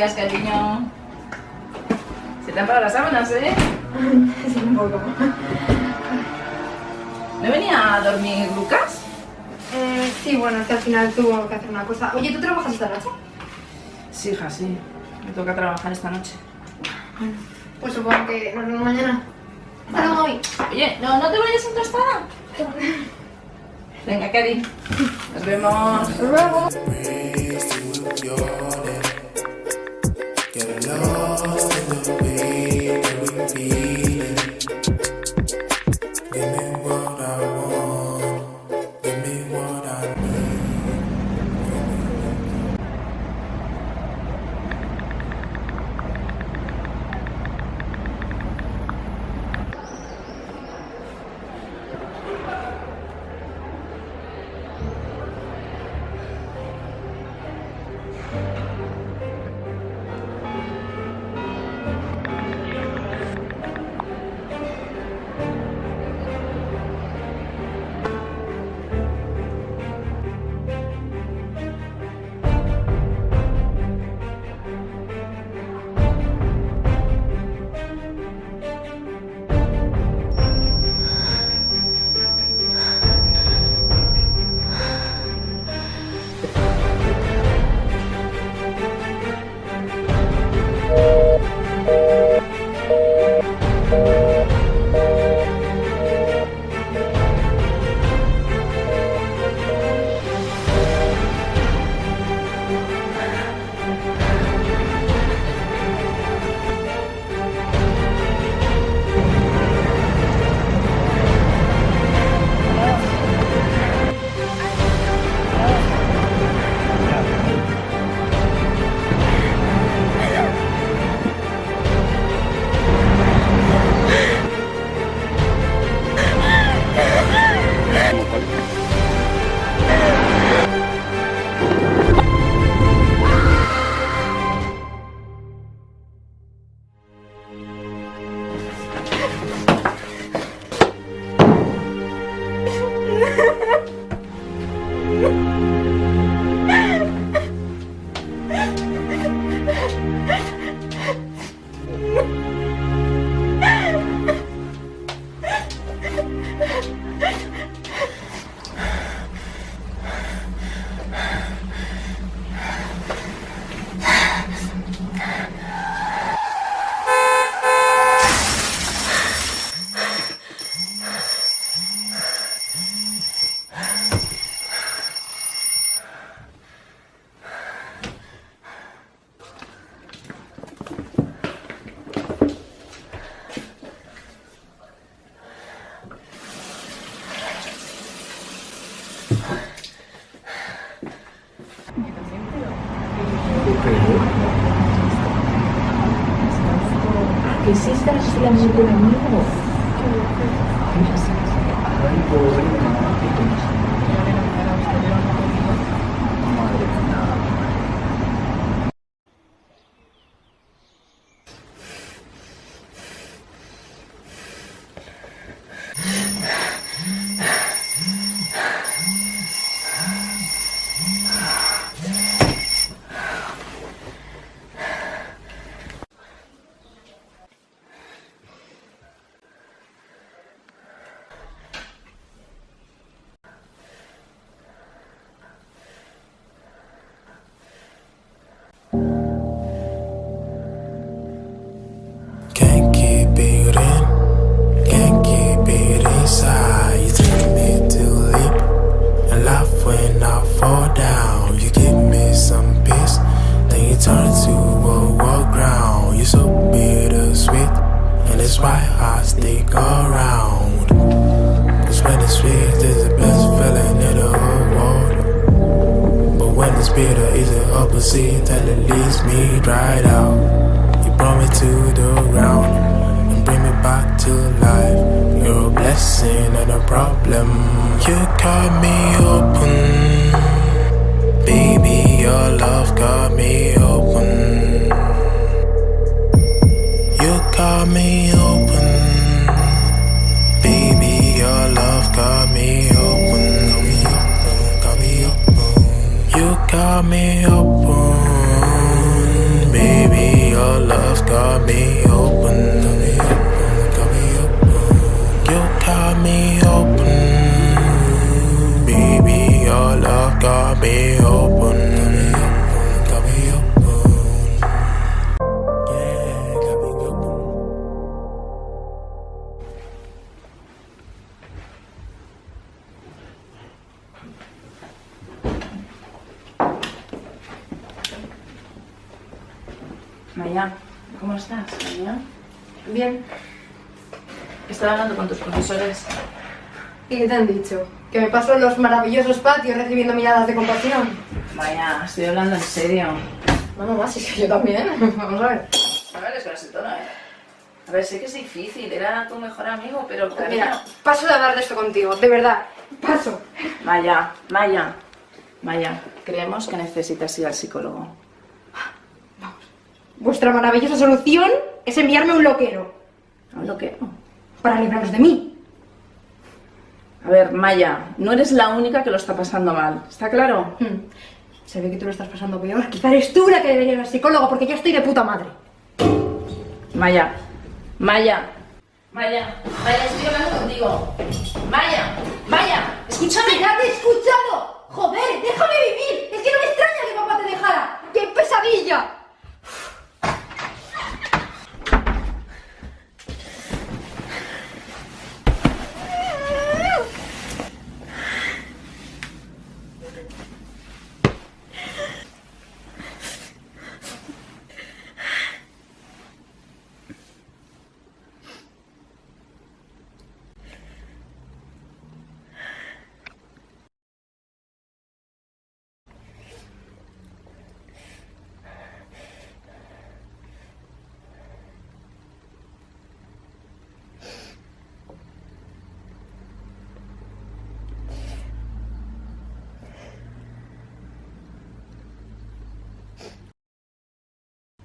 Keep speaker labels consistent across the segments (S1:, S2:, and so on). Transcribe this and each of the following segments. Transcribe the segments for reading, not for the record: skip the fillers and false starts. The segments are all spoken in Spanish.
S1: días, cariño. Se te han parado las sábanas, ¿eh?
S2: Sí, un poco.
S1: ¿No venía a dormir Lucas?
S2: Sí, bueno, es que al final tuvo que hacer una cosa. Oye, ¿tú trabajas esta noche?
S1: Sí, hija, sí. Me toca trabajar esta noche.
S2: Bueno, pues supongo que nos vemos mañana. Hasta luego, hoy.
S1: Oye, ¿no te vayas sin tostada? Venga, Cari. Nos vemos.
S2: Hasta luego.
S3: Get lost in the way that we feel it. Give me what I want, give me what I need.
S4: ¿Qué es esta ansiedad de amigo? Ay, pobre, madre mía.
S3: Can't keep it in, can't keep it inside. You take me to leap and laugh when I fall down. You give me some peace, then you turn to a war ground. You're so bittersweet, and that's why I stick around. Cause when it's sweet, it's the best feeling in the whole world. But when it's bitter, it's the opposite, that it leaves me dried out. Brought me to the ground and bring me back to life. You're a blessing and a problem. You cut me open, baby. Your love cut me open. You cut me open, baby. Your love cut me open. Cut me open. You cut me open, baby.
S1: Maya, ¿cómo estás, Maya?
S2: Bien.
S1: Estaba hablando con tus profesores.
S2: ¿Y qué te han dicho? Que me paso en los maravillosos patios recibiendo miradas de compasión.
S1: Maya, estoy hablando en serio.
S2: No, mamá, si es que yo también. Vamos a ver.
S1: A ver, es el tono, ¿eh? A ver, sé que es difícil, era tu mejor amigo, pero cariño...
S2: Mira, paso de hablar de esto contigo, de verdad. Paso.
S1: Maya, creemos que necesitas ir al psicólogo.
S2: Vuestra maravillosa solución es enviarme un loquero.
S1: ¿Un loquero?
S2: Para libraros de mí.
S1: A ver, Maya, no eres la única que lo está pasando mal, ¿está claro?
S2: Se ve que tú lo estás pasando peor. Quizá eres tú la que debería ir al psicólogo porque yo estoy de puta madre.
S1: Maya, estoy hablando contigo. Maya, escúchame.
S2: ¡Ya te he escuchado! ¡Joder, déjame vivir! Es que no me extraña que papá te dejara. ¡Qué pesadilla!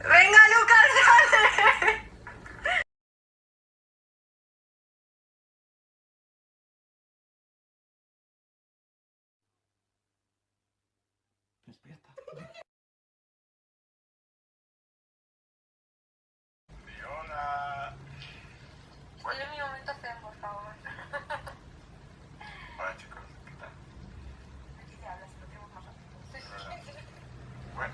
S2: ¡Venga, Lucas, dale! Ponle mi momento zen, por favor.
S5: Hola chicos, ¿qué tal?
S2: Aquí ya hablas, lo tenemos más rápido.
S5: Bueno.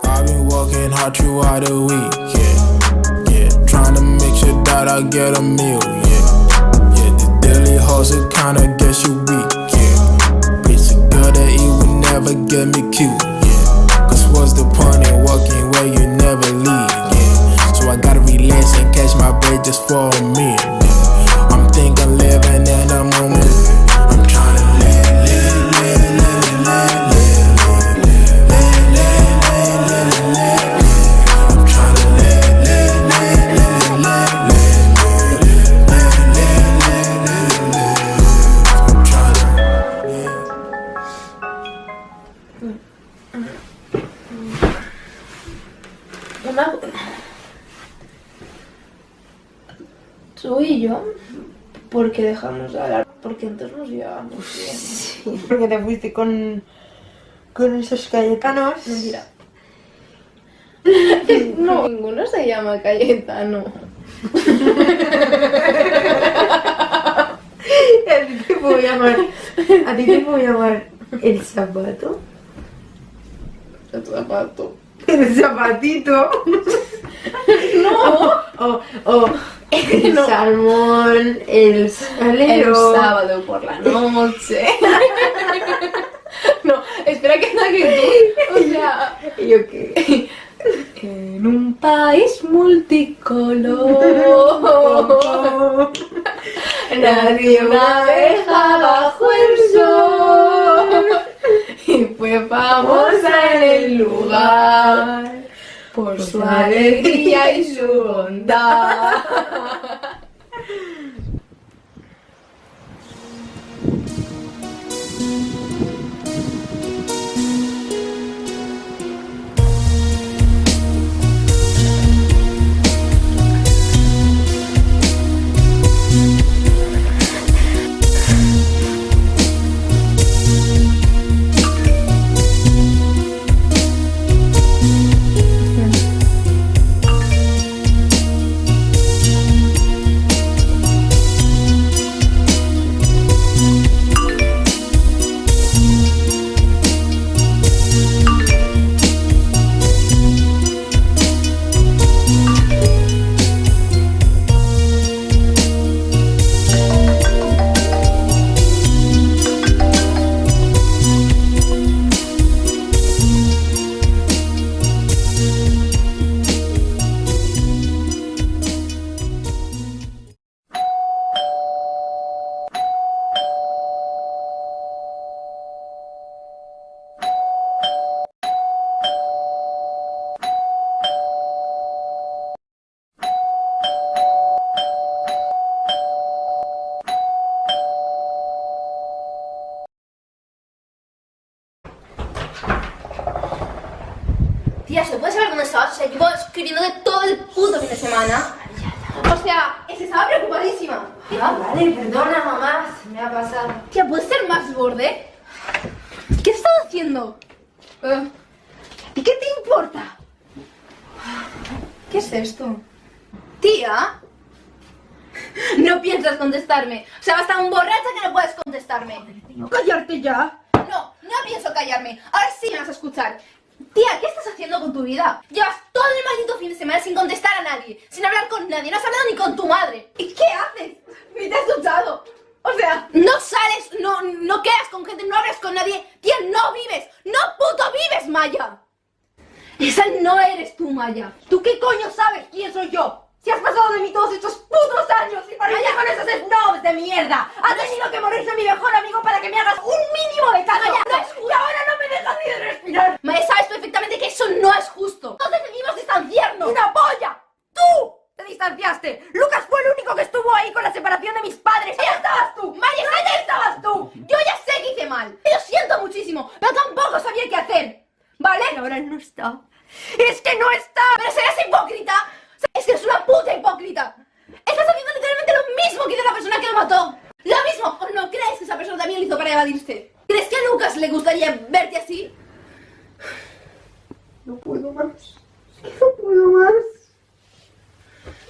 S3: I've been working hard throughout the week, yeah. Trying to make sure that I get a meal, yeah. The daily hustle kinda gets you weak, yeah. Pretty girl that it would never get me cute, yeah. Cause what's the point in walking where you never leave, yeah. So I gotta relax and catch my breath just for a minute, yeah. I'm thinking living in the moment. I'm trying to live.
S2: Tú y yo, ¿por qué dejamos de hablar? Porque entonces nos llevábamos bien.
S6: Sí, porque te fuiste con con esos cayetanos.
S2: Mentira. No, ninguno se llama Cayetano.
S6: A ti te puedo llamar. A ti te puedo llamar el zapato.
S2: El zapato.
S6: El zapatito.
S2: No.
S6: O el
S2: No.
S6: salmón, el salero.
S2: El sábado por la noche. No, espera que saque tú. O sea,
S6: ¿Y yo qué?
S2: en un país multicolor nació una abeja bajo el sol y fue famosa en el lugar por su alegría y su bondad. Tía, ¿se puede saber dónde estabas? O sea, llevo escribiéndote todo el puto fin de semana. O sea, es que estaba preocupadísima.
S6: Vale, perdona, mamá. Se me ha pasado.
S2: Tía, ¿puedes ser más borde? ¿Qué has estado haciendo? ¿Y qué te importa? ¿Qué es esto? Tía, no piensas contestarme. O sea, vas tan borracha que no puedes contestarme.
S6: ¡Callarte ya!
S2: No, no pienso callarme. Ahora sí me vas a escuchar. Tía, ¿qué estás haciendo con tu vida? Llevas todo el maldito fin de semana sin contestar a nadie, sin hablar con nadie, no has hablado ni con tu madre. ¿Y qué haces? Ni te has duchado. O sea, no sales, no quedas con gente, no hablas con nadie. Tía, no vives, no puto vives, Maya. Esa no eres tú, Maya.
S6: ¿Tú qué coño sabes quién soy yo? Si has pasado de mí todos estos putos años y para allá con esos snobs de mierda. Ha tenido que morirse mi mejor amigo para que me hagas un mínimo de caso. Y ahora no me dejas ni de respirar.
S2: Maya, sabes perfectamente que eso no es justo. Nos decidimos distanciarnos.
S6: ¡Una polla! ¡Tú! ¡Te distanciaste! Lucas fue el único que estuvo ahí con la separación de mis padres. ¡Ahí estabas tú!
S2: Maya,
S6: ¿Dónde estabas tú?
S2: yo ya sé que hice mal. Lo siento muchísimo, pero tampoco sabía qué hacer. ¿Vale?
S6: Ahora no está. ¡Es que no está!
S2: Pero serás hipócrita. Es que eres una puta hipócrita. Estás haciendo literalmente lo mismo que hizo la persona que lo mató. Lo mismo. ¿O no crees que esa persona también lo hizo para evadirse? ¿Crees que a Lucas le gustaría verte así?
S6: No puedo más. No puedo más.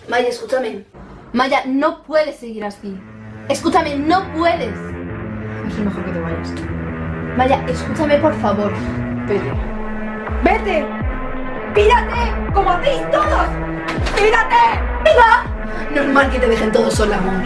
S2: Maya, escúchame. Maya, no puedes seguir así. Escúchame, no puedes.
S6: Es mejor que te vayas.
S2: Maya, escúchame por favor.
S6: Vete. ¡Vete! ¡Pírate! ¡Como hacéis todos! ¡Pírate!
S2: ¡Venga! Normal que te dejen todos sola, amor.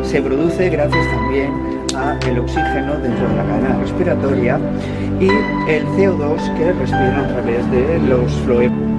S7: Se produce gracias también al oxígeno dentro de la cadena respiratoria y el CO2 que respiran a través de los floemas.